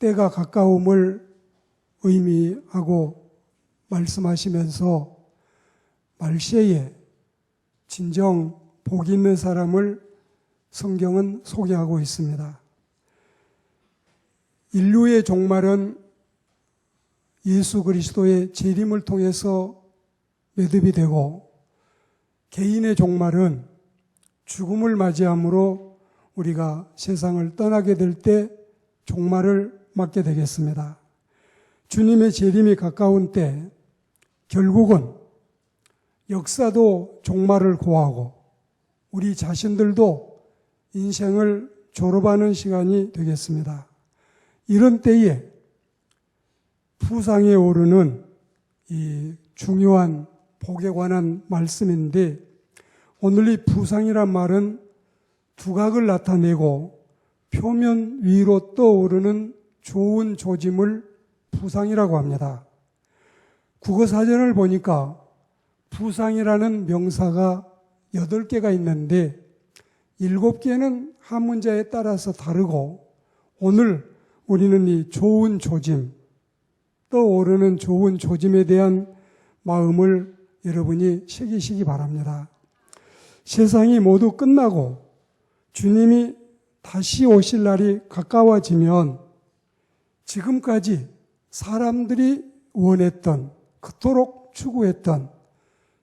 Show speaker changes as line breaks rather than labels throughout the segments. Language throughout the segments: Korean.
때가 가까움을 의미하고 말씀하시면서 말세에 진정 복 있는 사람을 성경은 소개하고 있습니다. 인류의 종말은 예수 그리스도의 재림을 통해서 매듭이 되고, 개인의 종말은 죽음을 맞이함으로 우리가 세상을 떠나게 될 때 종말을 맞게 되겠습니다. 주님의 재림이 가까운 때 결국은 역사도 종말을 고하고 우리 자신들도 인생을 졸업하는 시간이 되겠습니다. 이런 때에 부상에 오르는 이 중요한 복에 관한 말씀인데, 오늘 이 부상이란 말은 두각을 나타내고 표면 위로 떠오르는 좋은 조짐을 부상이라고 합니다. 국어사전을 보니까 부상이라는 명사가 8개가 있는데 7개는 한 문자에 따라서 다르고, 오늘 우리는 이 좋은 조짐, 떠오르는 좋은 조짐에 대한 마음을 여러분이 새기시기 바랍니다. 세상이 모두 끝나고 주님이 다시 오실 날이 가까워지면 지금까지 사람들이 원했던, 그토록 추구했던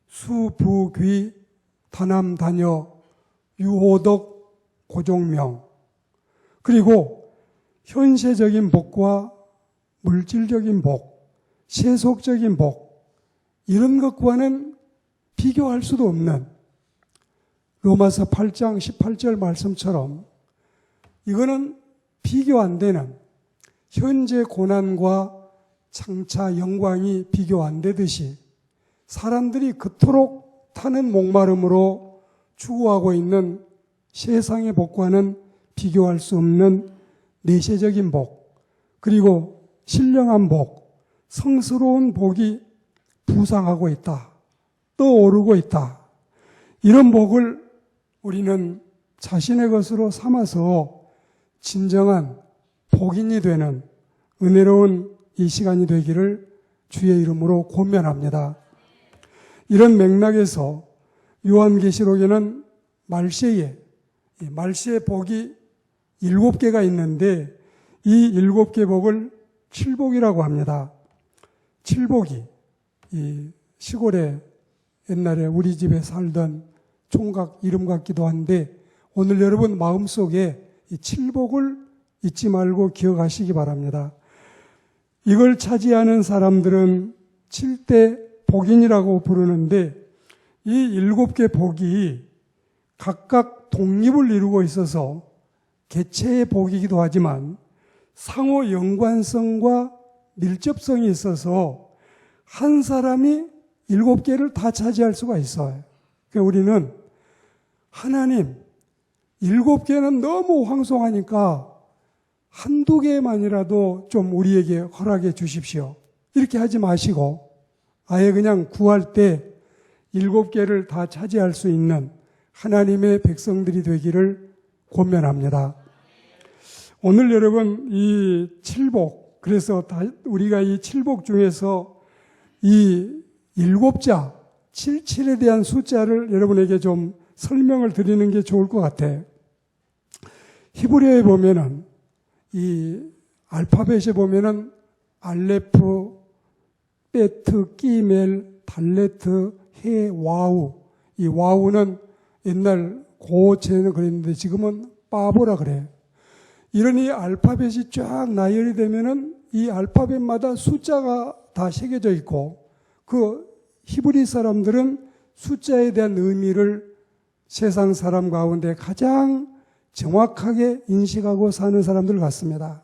수부귀, 다남다녀, 유호덕, 고종명, 그리고 현세적인 복과 물질적인 복, 세속적인 복, 이런 것과는 비교할 수도 없는 로마서 8장 18절 말씀처럼 이거는 비교 안 되는 현재 고난과 장차 영광이 비교 안 되듯이 사람들이 그토록 타는 목마름으로 추구하고 있는 세상의 복과는 비교할 수 없는 내세적인 복, 그리고 신령한 복, 성스러운 복이 부상하고 있다, 떠오르고 있다. 이런 복을 우리는 자신의 것으로 삼아서 진정한 복인이 되는 은혜로운 이 시간이 되기를 주의 이름으로 권면합니다. 이런 맥락에서 요한계시록에는 말세의 복이 7개가 있는데 이 7개 복을 칠복이라고 합니다. 칠복이 이 시골에 옛날에 우리 집에 살던 총각 이름 같기도 한데, 오늘 여러분 마음속에 이 칠복을 잊지 말고 기억하시기 바랍니다. 이걸 차지하는 사람들은 7대 복인이라고 부르는데, 이 7개 복이 각각 독립을 이루고 있어서 개체의 복이기도 하지만 상호 연관성과 밀접성이 있어서 한 사람이 7개를 다 차지할 수가 있어요. 그러니까 우리는 하나님 7개는 너무 황송하니까 한두 개만이라도 좀 우리에게 허락해 주십시오, 이렇게 하지 마시고 아예 그냥 구할 때 7개를 다 차지할 수 있는 하나님의 백성들이 되기를 권면합니다. 오늘 여러분 이 칠복, 그래서 우리가 이 칠복 중에서 이 7자 77에 대한 숫자를 여러분에게 좀 설명을 드리는 게 좋을 것 같아요. 히브리어에 보면은 이 알파벳에 보면은 알레프, 베트, 끼멜, 달레트, 해, 와우. 이 와우는 옛날 고체는 그랬는데 지금은 바보라 그래요. 이런 이 알파벳이 쫙 나열이 되면은 이 알파벳마다 숫자가 다 새겨져 있고, 그 히브리 사람들은 숫자에 대한 의미를 세상 사람 가운데 가장 정확하게 인식하고 사는 사람들 같습니다.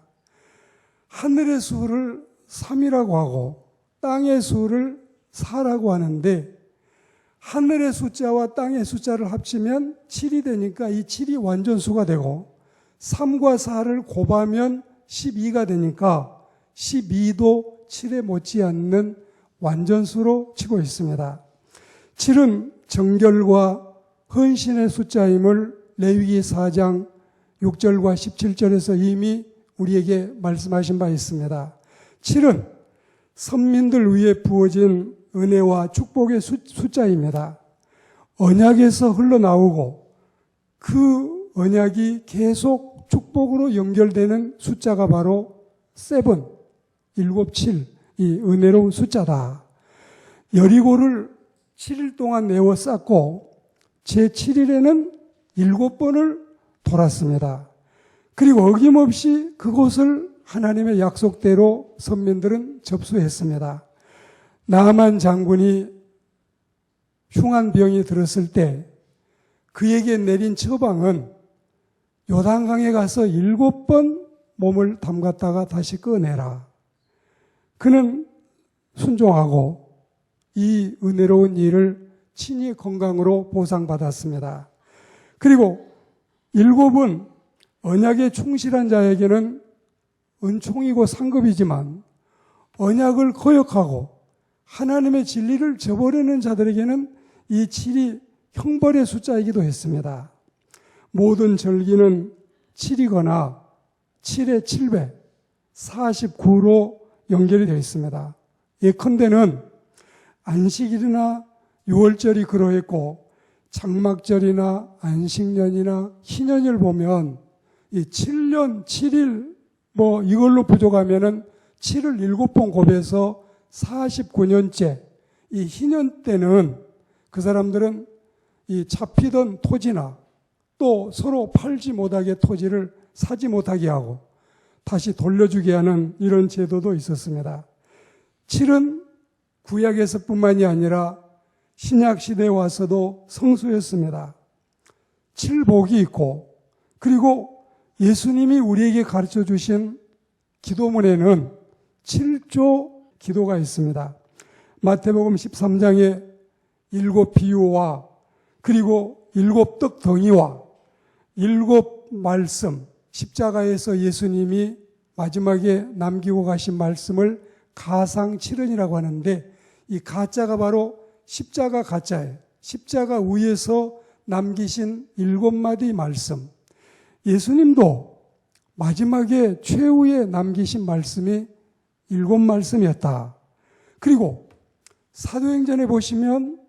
하늘의 수를 3이라고 하고 땅의 수를 4라고 하는데, 하늘의 숫자와 땅의 숫자를 합치면 7이 되니까 이 7이 완전수가 되고, 3과 4를 곱하면 12가 되니까 12도 7에 못지않는 완전수로 치고 있습니다. 7은 정결과 헌신의 숫자임을 레위기 4장 6절과 17절에서 이미 우리에게 말씀하신 바 있습니다. 7은 선민들 위에 부어진 은혜와 축복의 숫자입니다. 언약에서 흘러나오고 그 언약이 계속 축복으로 연결되는 숫자가 바로 7, 7, 이 은혜로운 숫자다. 여리고를 7일 동안 내어 쌓고 제7일에는 7번을 돌았습니다. 그리고 어김없이 그곳을 하나님의 약속대로 선민들은 접수했습니다. 나아만 장군이 흉한 병이 들었을 때 그에게 내린 처방은 요단강에 가서 7번 몸을 담갔다가 다시 꺼내라. 그는 순종하고 이 은혜로운 일을 친히 건강으로 보상받았습니다. 그리고 7은 언약에 충실한 자에게는 은총이고 상급이지만 언약을 거역하고 하나님의 진리를 저버리는 자들에게는 이 7이 형벌의 숫자이기도 했습니다. 모든 절기는 7이거나 7의 7배, 49로 연결이 되어 있습니다. 예컨대는 안식일이나 유월절이 그러했고 장막절이나 안식년이나 희년을 보면 이 7년 7일 이걸로 부족하면은 7을 7번 곱해서 49년째 이 희년 때는 그 사람들은 이 잡히던 토지나 또 서로 팔지 못하게 토지를 사지 못하게 하고 다시 돌려주게 하는 이런 제도도 있었습니다. 7은 구약에서뿐만이 아니라 신약 시대에 와서도 성수였습니다. 7복이 있고 그리고 예수님이 우리에게 가르쳐 주신 기도문에는 7조 기도가 있습니다. 마태복음 13장에 7 비유와 그리고 7 떡덩이와 7 말씀, 십자가에서 예수님이 마지막에 남기고 가신 말씀을 가상 7은이라고 하는데 이 가짜가 바로 십자가 가짜예요. 십자가 위에서 남기신 7마디 말씀. 예수님도 마지막에 최후에 남기신 말씀이 7말씀이었다. 그리고 사도행전에 보시면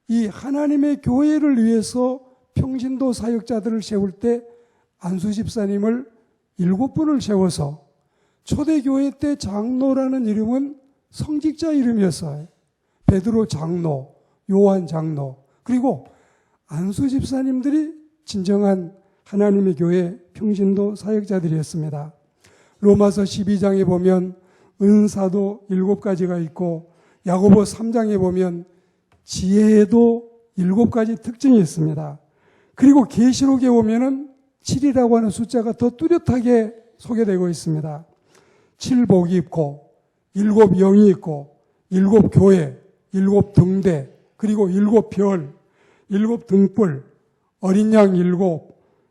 이 하나님의 교회를 위해서 평신도 사역자들을 세울 때 안수 집사님을 7분을 세워서 초대교회 때 장로라는 이름은 성직자 이름이었어요. 베드로 장로, 요한 장로, 그리고 안수 집사님들이 진정한 하나님의 교회 평신도 사역자들이었습니다. 로마서 12장에 보면 은사도 7가지가 있고 야고보 3장에 보면 지혜에도 7가지 특징이 있습니다. 그리고 계시록에 보면은 7이라고 하는 숫자가 더 뚜렷하게 소개되고 있습니다. 7복이 있고 7 영이 있고 7 교회, 7 등대, 그리고 7 별, 7 등불, 어린 양 7,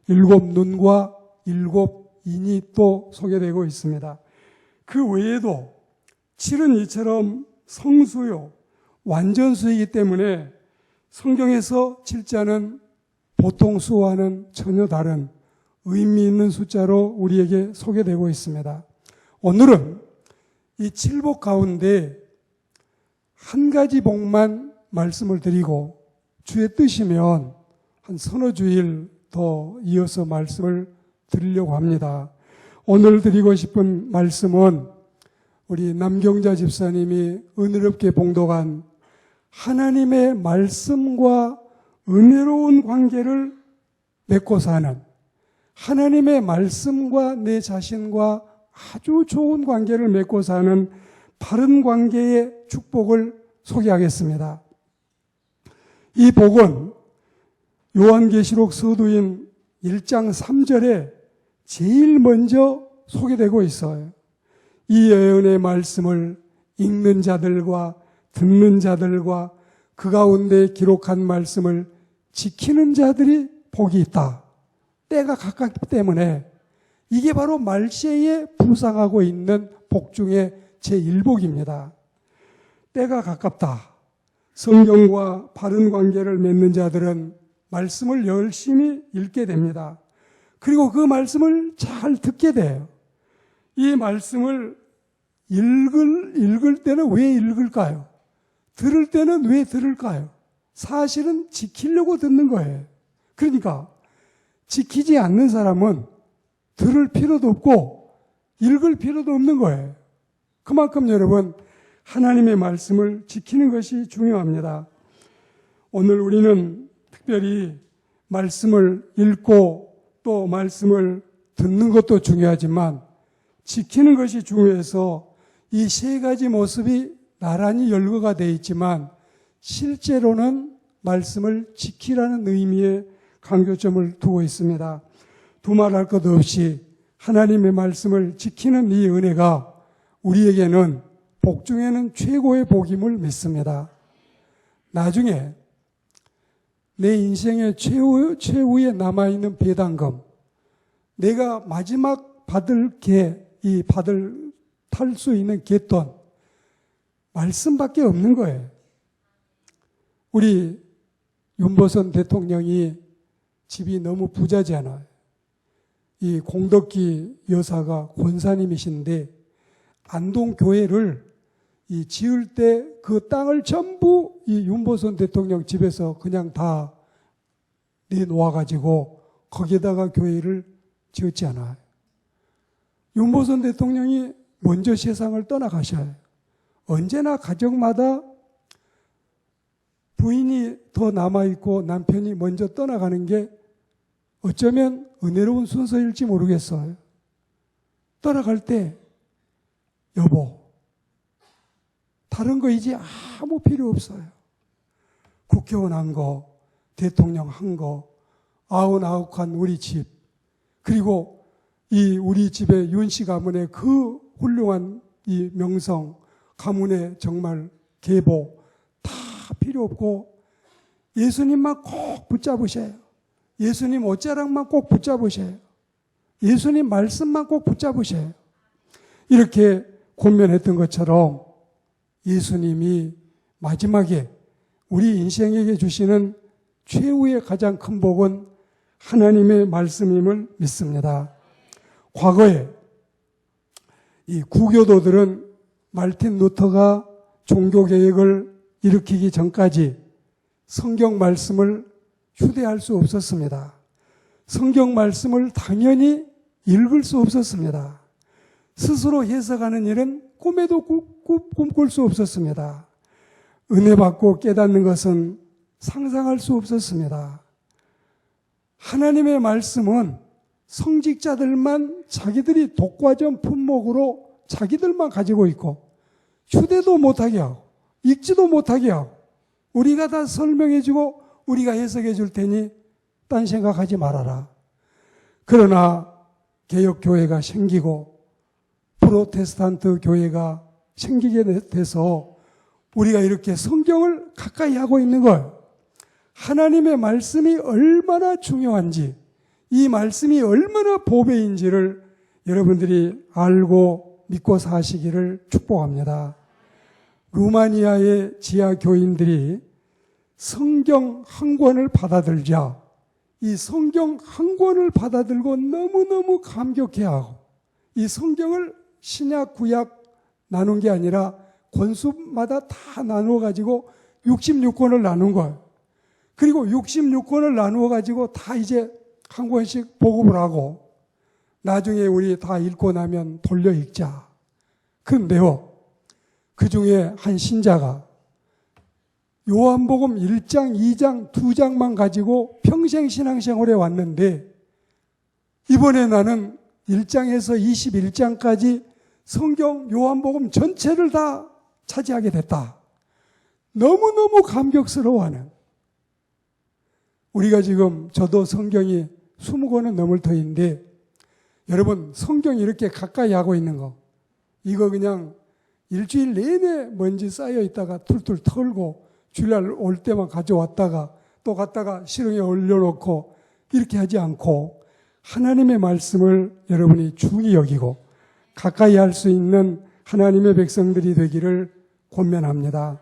7 눈과 7 인이 또 소개되고 있습니다. 그 외에도 7은 이처럼 성수요, 완전수이기 때문에 성경에서 7자는 보통 수와는 전혀 다른 의미 있는 숫자로 우리에게 소개되고 있습니다. 오늘은 이 7복 가운데 한 가지 복만 말씀을 드리고 주의 뜻이면 한 서너 주일 더 이어서 말씀을 드리려고 합니다. 오늘 드리고 싶은 말씀은 우리 남경자 집사님이 은혜롭게 봉독한 하나님의 말씀과 은혜로운 관계를 맺고 사는, 하나님의 말씀과 내 자신과 아주 좋은 관계를 맺고 사는 바른 관계의 축복을 소개하겠습니다. 이 복은 요한계시록 서두인 1장 3절에 제일 먼저 소개되고 있어요. 이 예언의 말씀을 읽는 자들과 듣는 자들과 그 가운데 기록한 말씀을 지키는 자들이 복이 있다. 때가 가깝기 때문에 이게 바로 말세에 부상하고 있는 복 중에 제1복입니다. 때가 가깝다. 성경과 바른 관계를 맺는 자들은 말씀을 열심히 읽게 됩니다. 그리고 그 말씀을 잘 듣게 돼요. 이 말씀을 읽을 때는 왜 읽을까요? 들을 때는 왜 들을까요? 사실은 지키려고 듣는 거예요. 그러니까 지키지 않는 사람은 들을 필요도 없고 읽을 필요도 없는 거예요. 그만큼 여러분, 하나님의 말씀을 지키는 것이 중요합니다. 오늘 우리는 특별히 말씀을 읽고 또 말씀을 듣는 것도 중요하지만 지키는 것이 중요해서 이 세 가지 모습이 나란히 열거가 되어 있지만 실제로는 말씀을 지키라는 의미의 강조점을 두고 있습니다. 두말할 것 없이 하나님의 말씀을 지키는 이 은혜가 우리에게는 복 중에는 최고의 복임을 믿습니다. 나중에 내 인생의 최후에 남아있는 배당금, 내가 마지막 탈 수 있는 갯돈, 말씀밖에 없는 거예요. 우리 윤보선 대통령이 집이 너무 부자잖아요. 이 공덕기 여사가 권사님이신데 안동교회를 지을 때 그 땅을 전부 이 윤보선 대통령 집에서 그냥 다 내놓아가지고 거기에다가 교회를 지었지 않아요. 윤보선 대통령이 먼저 세상을 떠나가셔요. 언제나 가정마다 부인이 더 남아있고 남편이 먼저 떠나가는 게 어쩌면 은혜로운 순서일지 모르겠어요. 떠나갈 때 여보, 다른 거 이제 아무 필요 없어요. 국회의원 한 거, 대통령 한 거, 99칸 우리 집, 그리고 이 우리 집의 윤씨 가문의 그 훌륭한 이 명성, 가문의 정말 계보 다 필요 없고 예수님만 꼭 붙잡으셔요. 예수님 옷자락만 꼭 붙잡으셔요. 예수님 말씀만 꼭 붙잡으셔요. 이렇게 권면했던 것처럼 예수님이 마지막에 우리 인생에게 주시는 최후의 가장 큰 복은 하나님의 말씀임을 믿습니다. 과거에 이 구교도들은 말틴 루터가 종교개혁을 일으키기 전까지 성경 말씀을 휴대할 수 없었습니다. 성경 말씀을 당연히 읽을 수 없었습니다. 스스로 해석하는 일은 꿈에도 꿈꿀 수 없었습니다. 은혜 받고 깨닫는 것은 상상할 수 없었습니다. 하나님의 말씀은 성직자들만 자기들이 독과점 품목으로 자기들만 가지고 있고 휴대도 못하게 하고 읽지도 못하게 하고 우리가 다 설명해주고 우리가 해석해 줄 테니 딴 생각하지 말아라. 그러나 개혁교회가 생기고 프로테스탄트 교회가 생기게 돼서 우리가 이렇게 성경을 가까이 하고 있는 거예요. 하나님의 말씀이 얼마나 중요한지, 이 말씀이 얼마나 보배인지를 여러분들이 알고 믿고 사시기를 축복합니다. 루마니아의 지하 교인들이 성경 한 권을 받아들자 이 성경 한 권을 받아들고 너무너무 감격해하고 이 성경을 신약 구약 나눈 게 아니라 권수마다 다 나누어 가지고 66권을 나눈 거예요. 그리고 66권을 나누어 가지고 다 이제 한 권씩 보급을 하고 나중에 우리 다 읽고 나면 돌려 읽자. 그런데요, 그 중에 한 신자가 요한복음 1장, 2장, 2장만 가지고 평생 신앙생활에 왔는데 이번에 나는 1장에서 21장까지 성경 요한복음 전체를 다 차지하게 됐다. 너무너무 감격스러워하는. 우리가 지금 저도 성경이 20권은 넘을 터인데 여러분 성경이 이렇게 가까이 하고 있는 거 이거 그냥 일주일 내내 먼지 쌓여 있다가 툴툴 털고 주일날 올 때만 가져왔다가 또 갔다가 실응에 올려놓고 이렇게 하지 않고 하나님의 말씀을 여러분이 중히 여기고 가까이 할 수 있는 하나님의 백성들이 되기를 권면합니다.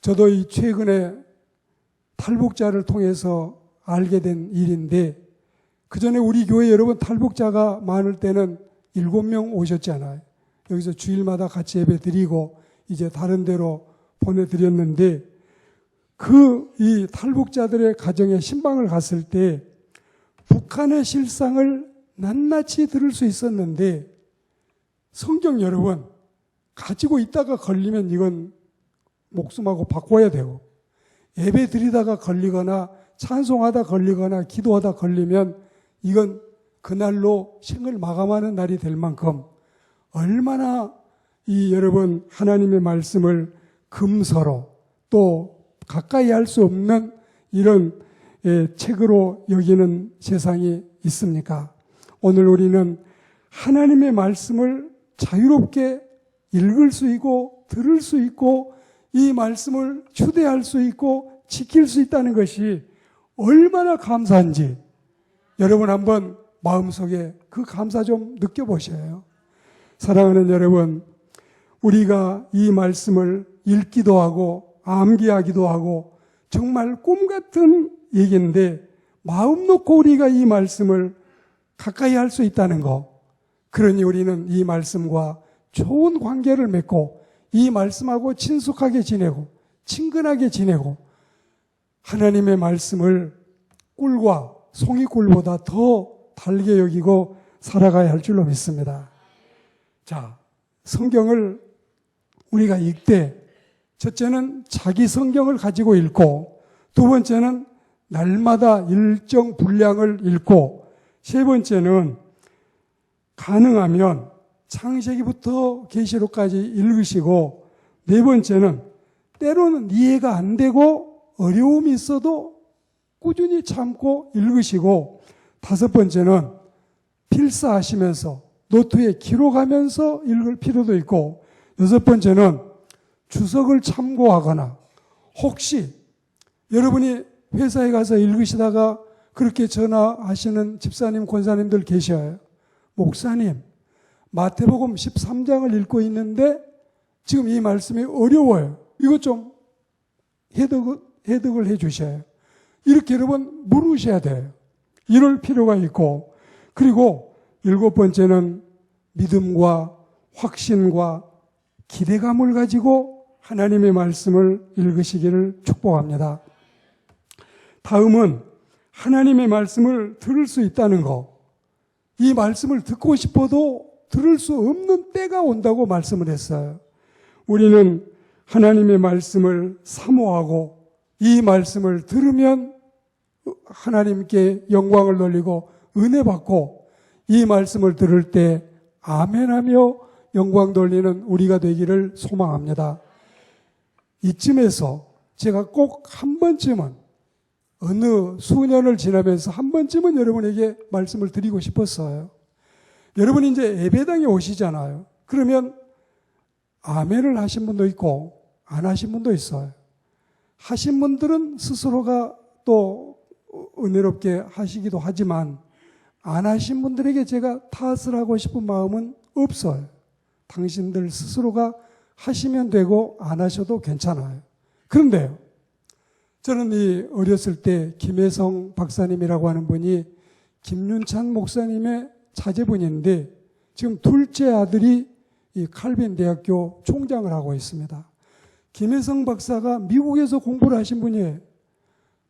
저도 이 최근에 탈북자를 통해서 알게 된 일인데 그전에 우리 교회 여러분 탈북자가 많을 때는 7명 오셨잖아요. 여기서 주일마다 같이 예배 드리고 이제 다른 데로 보내드렸는데 이 탈북자들의 가정에 신방을 갔을 때 북한의 실상을 낱낱이 들을 수 있었는데 성경 여러분 가지고 있다가 걸리면 이건 목숨하고 바꿔야 되고 예배 드리다가 걸리거나 찬송하다 걸리거나 기도하다 걸리면 이건 그날로 생을 마감하는 날이 될 만큼 얼마나 여러분 하나님의 말씀을 금서로 또 가까이 할 수 없는 이런 책으로 여기는 세상이 있습니까? 오늘 우리는 하나님의 말씀을 자유롭게 읽을 수 있고 들을 수 있고 이 말씀을 추대할 수 있고 지킬 수 있다는 것이 얼마나 감사한지 여러분 한번 마음속에 그 감사 좀 느껴보셔요. 사랑하는 여러분, 우리가 이 말씀을 읽기도 하고 암기하기도 하고 정말 꿈 같은 얘기인데 마음 놓고 우리가 이 말씀을 가까이 할 수 있다는 거. 그러니 우리는 이 말씀과 좋은 관계를 맺고 이 말씀하고 친숙하게 지내고 친근하게 지내고 하나님의 말씀을 꿀과 송이꿀보다 더 달게 여기고 살아가야 할 줄로 믿습니다. 자, 성경을 우리가 읽되 첫째는 자기 성경을 가지고 읽고 두 번째는 날마다 일정 분량을 읽고 세 번째는 가능하면 창세기부터 계시록까지 읽으시고 네 번째는 때로는 이해가 안 되고 어려움이 있어도 꾸준히 참고 읽으시고 다섯 번째는 필사하시면서 노트에 기록하면서 읽을 필요도 있고 여섯 번째는 주석을 참고하거나 혹시 여러분이 회사에 가서 읽으시다가 그렇게 전화하시는 집사님, 권사님들 계셔요. 목사님, 마태복음 13장을 읽고 있는데 지금 이 말씀이 어려워요. 이것 좀 해석을 해 주셔요. 이렇게 여러분 물으셔야 돼요. 이럴 필요가 있고 그리고 일곱 번째는 믿음과 확신과 기대감을 가지고 하나님의 말씀을 읽으시기를 축복합니다. 다음은 하나님의 말씀을 들을 수 있다는 거. 이 말씀을 듣고 싶어도 들을 수 없는 때가 온다고 말씀을 했어요. 우리는 하나님의 말씀을 사모하고 이 말씀을 들으면 하나님께 영광을 돌리고 은혜 받고 이 말씀을 들을 때 아멘하며 영광 돌리는 우리가 되기를 소망합니다. 이쯤에서 제가 꼭 한 번쯤은 어느 수년을 지나면서 한 번쯤은 여러분에게 말씀을 드리고 싶었어요. 여러분이 이제 예배당에 오시잖아요. 그러면 아멘을 하신 분도 있고 안 하신 분도 있어요. 하신 분들은 스스로가 또 은혜롭게 하시기도 하지만 안 하신 분들에게 제가 탓을 하고 싶은 마음은 없어요. 당신들 스스로가 하시면 되고 안 하셔도 괜찮아요. 그런데요, 저는 이 어렸을 때 김혜성 박사님이라고 하는 분이 김윤찬 목사님의 자제분인데 지금 둘째 아들이 이 칼빈 대학교 총장을 하고 있습니다. 김혜성 박사가 미국에서 공부를 하신 분이에요.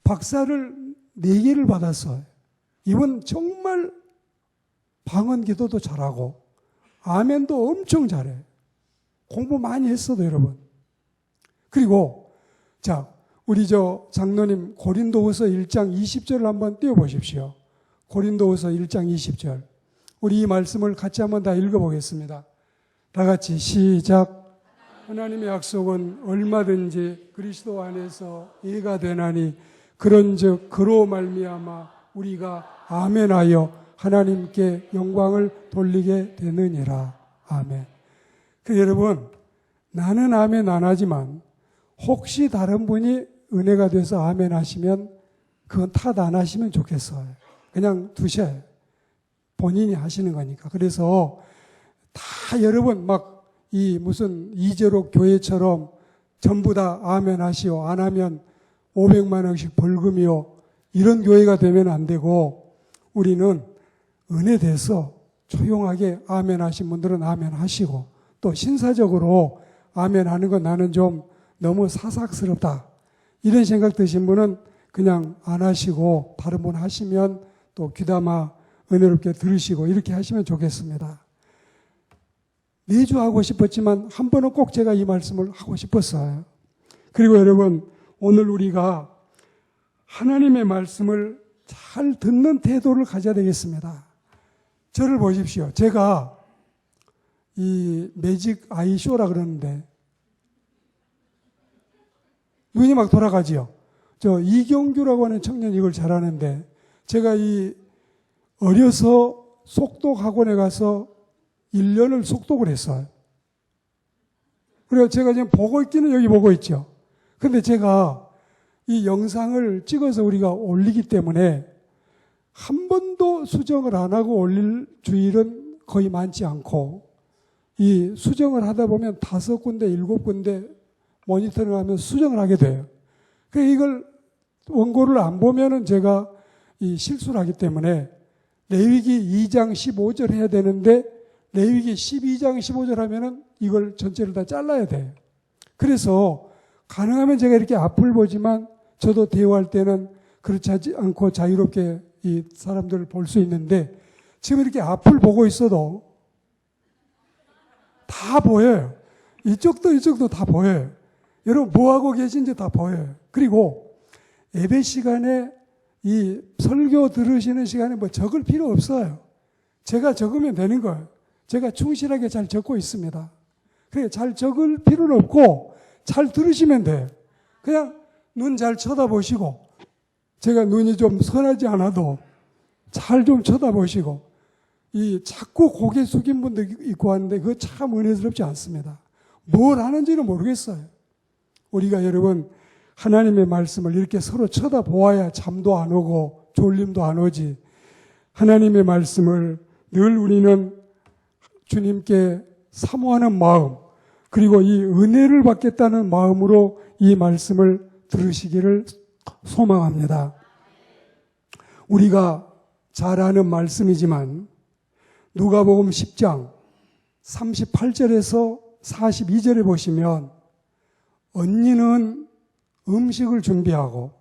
박사를 4개를 받았어요. 이분 정말 방언 기도도 잘하고 아멘도 엄청 잘해요. 공부 많이 했어도 여러분. 그리고 자, 우리 장로님 고린도후서 1장 20절을 한번 띄워보십시오. 고린도후서 1장 20절. 우리 이 말씀을 같이 한번 다 읽어보겠습니다. 다 같이 시작. 하나님의 약속은 얼마든지 그리스도 안에서 이해가 되나니 그런즉 그로 말미암아 우리가 아멘하여 하나님께 영광을 돌리게 되느니라. 아멘. 여러분, 나는 아멘 안 하지만 혹시 다른 분이 은혜가 돼서 아멘 하시면 그건 탓 안 하시면 좋겠어요. 그냥 두셔요. 본인이 하시는 거니까. 그래서 다 여러분 무슨 이재록 교회처럼 전부 다 아멘 하시오. 안 하면 500만 원씩 벌금이요. 이런 교회가 되면 안 되고 우리는 은혜 돼서 조용하게 아멘 하신 분들은 아멘 하시고, 또 신사적으로 아멘 하는 건 나는 좀 너무 사삭스럽다, 이런 생각 드신 분은 그냥 안 하시고 다른 분 하시면 또 귀담아 은혜롭게 들으시고 이렇게 하시면 좋겠습니다. 매주 하고 싶었지만 한 번은 꼭 제가 이 말씀을 하고 싶었어요. 그리고 여러분, 오늘 우리가 하나님의 말씀을 잘 듣는 태도를 가져야 되겠습니다. 저를 보십시오. 제가 이 매직 아이 쇼라 그러는데 눈이 막 돌아가지요. 저 이경규라고 하는 청년이 이걸 잘하는데, 제가 이 어려서 속독 학원에 가서 1년을 속독을 했어요. 그래서 제가 지금 보고 있기는 여기 보고 있죠. 근데 제가 이 영상을 찍어서 우리가 올리기 때문에 한 번도 수정을 안 하고 올릴 주일은 거의 많지 않고, 이 수정을 하다 보면 5군데, 7군데 모니터링 하면 수정을 하게 돼요. 그래서 이걸 원고를 안 보면은 제가 이 실수를 하기 때문에 레위기 2장 15절 해야 되는데 레위기 12장 15절 하면은 이걸 전체를 다 잘라야 돼요. 그래서 가능하면 제가 이렇게 앞을 보지만 저도 대화할 때는 그렇지 않고 자유롭게 이 사람들을 볼 수 있는데, 지금 이렇게 앞을 보고 있어도 다 보여요. 이쪽도 다 보여요. 여러분 뭐 하고 계신지 다 보여요. 그리고 예배 시간에 이 설교 들으시는 시간에 뭐 적을 필요 없어요. 제가 적으면 되는 거예요. 제가 충실하게 잘 적고 있습니다. 그래, 잘 적을 필요는 없고 잘 들으시면 돼요. 그냥 눈 잘 쳐다보시고, 제가 눈이 좀 선하지 않아도 잘 좀 쳐다보시고, 이 자꾸 고개 숙인 분도 있고 하는데 그거 참 은혜스럽지 않습니다. 뭘 하는지는 모르겠어요. 우리가 여러분 하나님의 말씀을 이렇게 서로 쳐다보아야 잠도 안 오고 졸림도 안 오지. 하나님의 말씀을 늘 우리는 주님께 사모하는 마음, 그리고 이 은혜를 받겠다는 마음으로 이 말씀을 들으시기를 소망합니다. 우리가 잘 아는 말씀이지만 누가복음 10장 38절에서 42절에 보시면 언니는 음식을 준비하고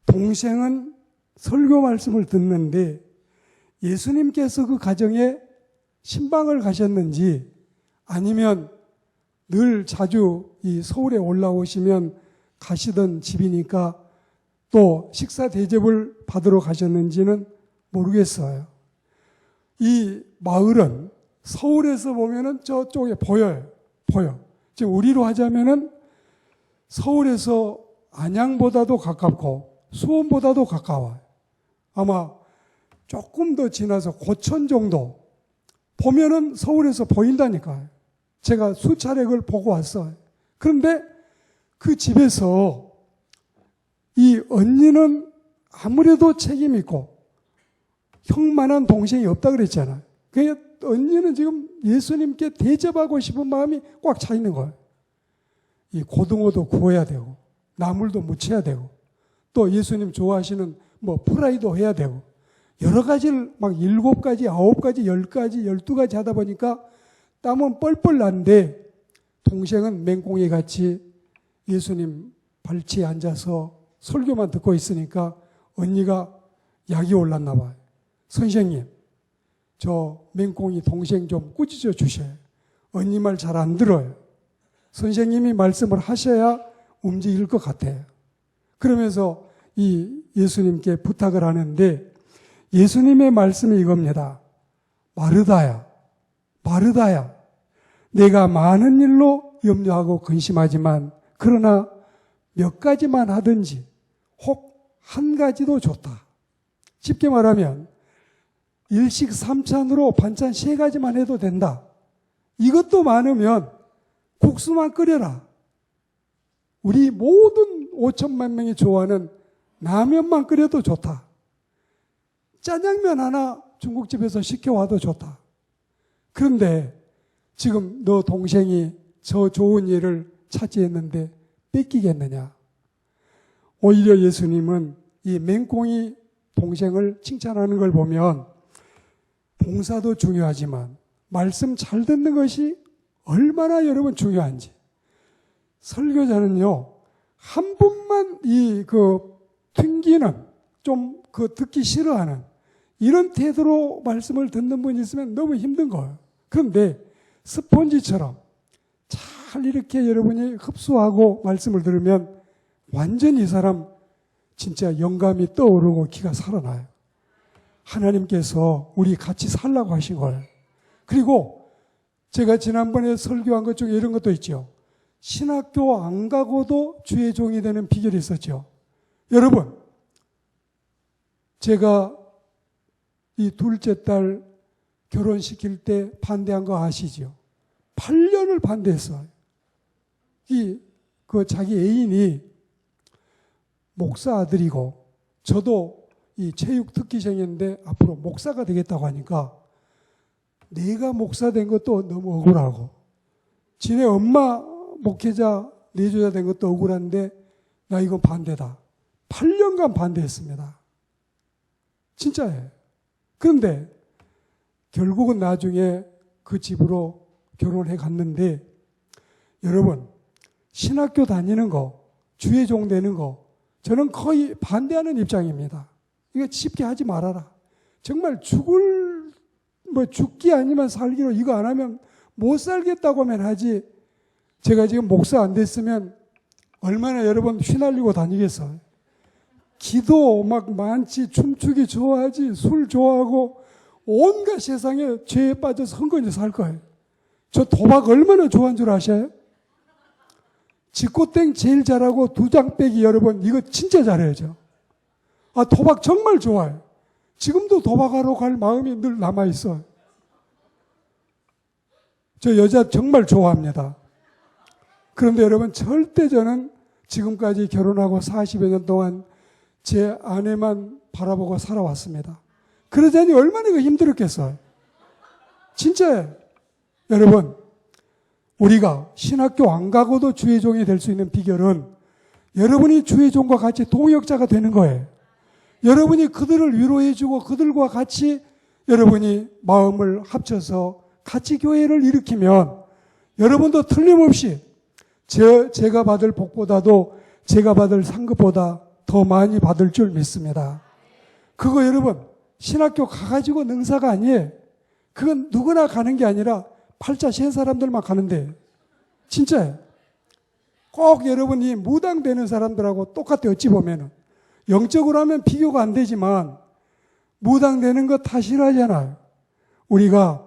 동생은 설교 말씀을 듣는데 예수님께서 그 가정에 신방을 가셨는지 아니면 늘 자주 이 서울에 올라오시면 가시던 집이니까 또 식사 대접을 받으러 가셨는지는 모르겠어요. 이 마을은 서울에서 보면은 저쪽에 보여요. 지금 우리로 하자면은 서울에서 안양보다도 가깝고 수원보다도 가까워요. 아마 조금 더 지나서 고천 정도 보면은 서울에서 보인다니까요. 제가 수차례 그걸 보고 왔어요. 그런데 그 집에서 이 언니는 아무래도 책임 있고 형만한 동생이 없다 그랬잖아요. 그러니까 언니는 지금 예수님께 대접하고 싶은 마음이 꽉 차 있는 거예요. 이 고등어도 구워야 되고 나물도 무쳐야 되고 또 예수님 좋아하시는 뭐 프라이도 해야 되고 여러 가지를 막 7가지, 9가지, 10가지, 12가지 하다 보니까 땀은 뻘뻘 나는데 동생은 맹꽁이 같이 예수님 발치에 앉아서 설교만 듣고 있으니까 언니가 약이 올랐나 봐요. 선생님, 저 맹꽁이 동생 좀 꾸짖어 주셔요. 언니 말 잘 안 들어요. 선생님이 말씀을 하셔야 움직일 것 같아요. 그러면서 이 예수님께 부탁을 하는데 예수님의 말씀이 이겁니다. 마르다야, 마르다야, 내가 많은 일로 염려하고 근심하지만 그러나 몇 가지만 하든지 혹 한 가지도 좋다. 쉽게 말하면 일식 3찬으로 반찬 3가지만 해도 된다. 이것도 많으면 국수만 끓여라. 우리 모든 5천만 명이 좋아하는 라면만 끓여도 좋다. 짜장면 하나 중국집에서 시켜와도 좋다. 그런데 지금 너 동생이 저 좋은 일을 차지했는데 뺏기겠느냐? 오히려 예수님은 이 맹꽁이 동생을 칭찬하는 걸 보면 봉사도 중요하지만 말씀 잘 듣는 것이 얼마나 여러분 중요한지. 설교자는요, 한 번만 튕기는, 좀 듣기 싫어하는 이런 태도로 말씀을 듣는 분이 있으면 너무 힘든 거예요. 그런데 스폰지처럼 잘 이렇게 여러분이 흡수하고 말씀을 들으면 완전히 이 사람 진짜 영감이 떠오르고 기가 살아나요. 하나님께서 우리 같이 살라고 하신 거예요. 그리고 제가 지난번에 설교한 것 중에 이런 것도 있죠. 신학교 안 가고도 주의 종이 되는 비결이 있었죠. 여러분, 제가 이 둘째 딸 결혼시킬 때 반대한 거 아시죠? 8년을 반대했어요. 자기 애인이 목사 아들이고, 저도 이 체육 특기생인데 앞으로 목사가 되겠다고 하니까 내가 목사 된 것도 너무 억울하고, 지네 엄마 목회자 내조자 된 것도 억울한데 나 이건 반대다. 8년간 반대했습니다. 진짜예요. 그런데 결국은 나중에 그 집으로 결혼해 갔는데, 여러분, 신학교 다니는 거, 주의 종 되는 거, 저는 거의 반대하는 입장입니다. 이거 쉽게 하지 말아라. 정말 죽기 아니면 살기로 이거 안 하면 못 살겠다고 하면 하지. 제가 지금 목사 안 됐으면 얼마나 여러분 휘날리고 다니겠어요. 기도 막 많지, 춤추기 좋아하지, 술 좋아하고 온갖 세상에 죄에 빠져서 흥건히 살 거예요. 저 도박 얼마나 좋아하는 줄 아셔요? 직구땡 제일 잘하고 2장 빼기 여러분 이거 진짜 잘해요. 저. 도박 정말 좋아요. 지금도 도박하러 갈 마음이 늘 남아있어요. 저 여자 정말 좋아합니다. 그런데 여러분 절대 저는 지금까지 결혼하고 40여 년 동안 제 아내만 바라보고 살아왔습니다. 그러자니 얼마나 힘들었겠어요. 진짜예요. 여러분, 우리가 신학교 안 가고도 주의 종이 될 수 있는 비결은 여러분이 주의 종과 같이 동역자가 되는 거예요. 여러분이 그들을 위로해주고 그들과 같이 여러분이 마음을 합쳐서 같이 교회를 일으키면 여러분도 틀림없이 제가 받을 복보다도 제가 받을 상급보다 더 많이 받을 줄 믿습니다. 그거 여러분 신학교 가가지고 능사가 아니에요. 그건 누구나 가는 게 아니라 팔자 센 사람들만 가는데 진짜예요. 꼭 여러분이 무당되는 사람들하고 똑같아. 어찌 보면은 영적으로 하면 비교가 안 되지만 무당되는 거 다 싫어하잖아요. 우리가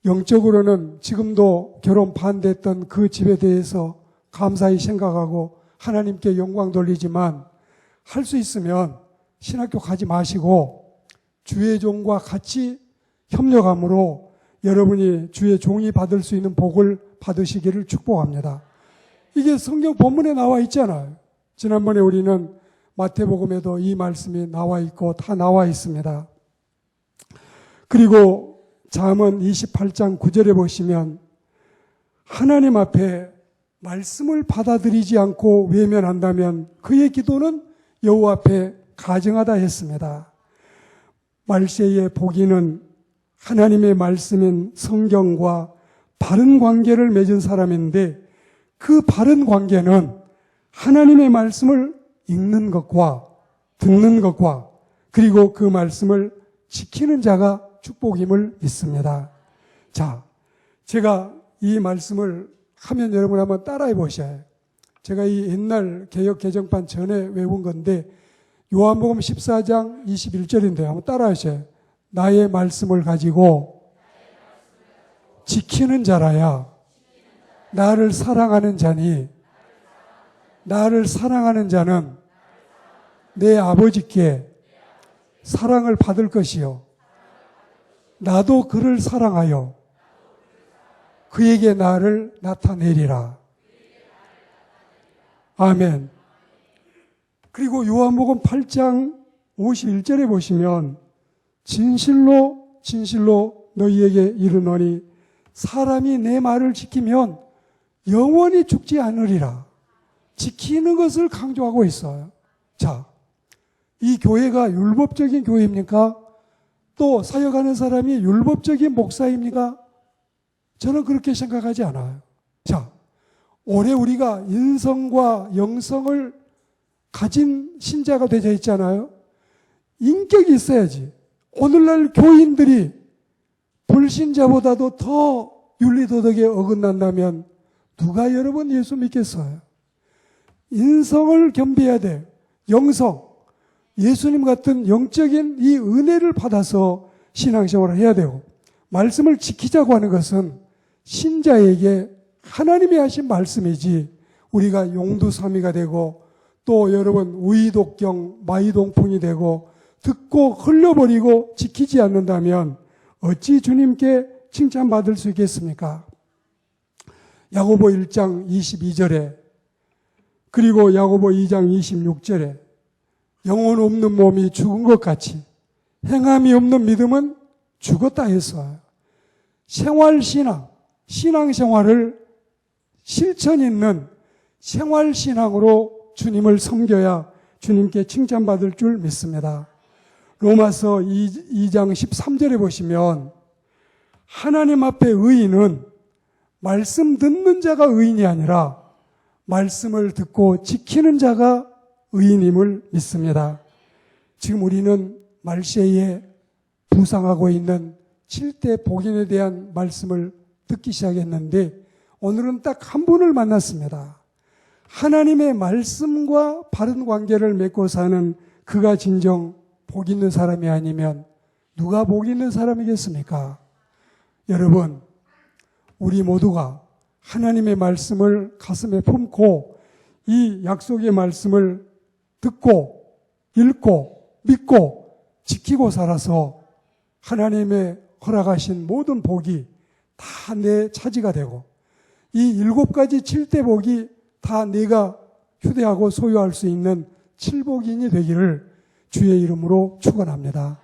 영적으로는 지금도 결혼 반대했던 그 집에 대해서 감사히 생각하고 하나님께 영광 돌리지만 할 수 있으면 신학교 가지 마시고 주의 종과 같이 협력함으로 여러분이 주의 종이 받을 수 있는 복을 받으시기를 축복합니다. 이게 성경 본문에 나와 있잖아요. 지난번에 우리는 마태복음에도 이 말씀이 나와 있고 다 나와 있습니다. 그리고 잠언 28장 9절에 보시면 하나님 앞에 말씀을 받아들이지 않고 외면한다면 그의 기도는 여호와 앞에 가증하다 했습니다. 말세의 복이는 하나님의 말씀인 성경과 바른 관계를 맺은 사람인데 그 바른 관계는 하나님의 말씀을 읽는 것과 듣는 것과 그리고 그 말씀을 지키는 자가 축복임을 믿습니다. 자, 제가 이 말씀을 하면 여러분 한번 따라해 보셔요. 제가 이 옛날 개역 개정판 전에 외운 건데 요한복음 14장 21절인데요. 한번 따라하셔요. 나의 말씀을 가지고 지키는 자라야 나를 사랑하는 자니 나를 사랑하는 자는 내 아버지께 사랑을 받을 것이요 나도 그를 사랑하여 그에게 나를 나타내리라. 아멘. 그리고 요한복음 8장 51절에 보시면 진실로 진실로 너희에게 이르노니 사람이 내 말을 지키면 영원히 죽지 않으리라. 지키는 것을 강조하고 있어요. 자, 이 교회가 율법적인 교회입니까? 또 사역하는 사람이 율법적인 목사입니까? 저는 그렇게 생각하지 않아요. 자, 올해 우리가 인성과 영성을 가진 신자가 되어 있잖아요. 인격이 있어야지. 오늘날 교인들이 불신자보다도 더 윤리도덕에 어긋난다면 누가 여러분 예수 믿겠어요? 인성을 겸비해야 돼. 영성, 예수님 같은 영적인 이 은혜를 받아서 신앙생활을 해야 되고, 말씀을 지키자고 하는 것은 신자에게 하나님이 하신 말씀이지 우리가 용두사미가 되고 또 여러분 우이독경 마이동풍이 되고 듣고 흘려버리고 지키지 않는다면 어찌 주님께 칭찬받을 수 있겠습니까? 야고보 1장 22절에 그리고 야고보 2장 26절에 영혼 없는 몸이 죽은 것 같이 행함이 없는 믿음은 죽었다 했어요. 생활신앙, 신앙생활을 실천 있는 생활신앙으로 주님을 섬겨야 주님께 칭찬받을 줄 믿습니다. 로마서 2장 13절에 보시면 하나님 앞에 의인은 말씀 듣는 자가 의인이 아니라 말씀을 듣고 지키는 자가 의인임을 믿습니다. 지금 우리는 말세에 부상하고 있는 7대 복인에 대한 말씀을 듣기 시작했는데 오늘은 딱 한 분을 만났습니다. 하나님의 말씀과 바른 관계를 맺고 사는 그가 진정 복 있는 사람이 아니면 누가 복 있는 사람이겠습니까? 여러분, 우리 모두가 하나님의 말씀을 가슴에 품고 이 약속의 말씀을 듣고 읽고 믿고 지키고 살아서 하나님의 허락하신 모든 복이 다 내 차지가 되고 이 7가지 7대 복이 다 내가 휴대하고 소유할 수 있는 칠복인이 되기를 주의 이름으로 축원합니다.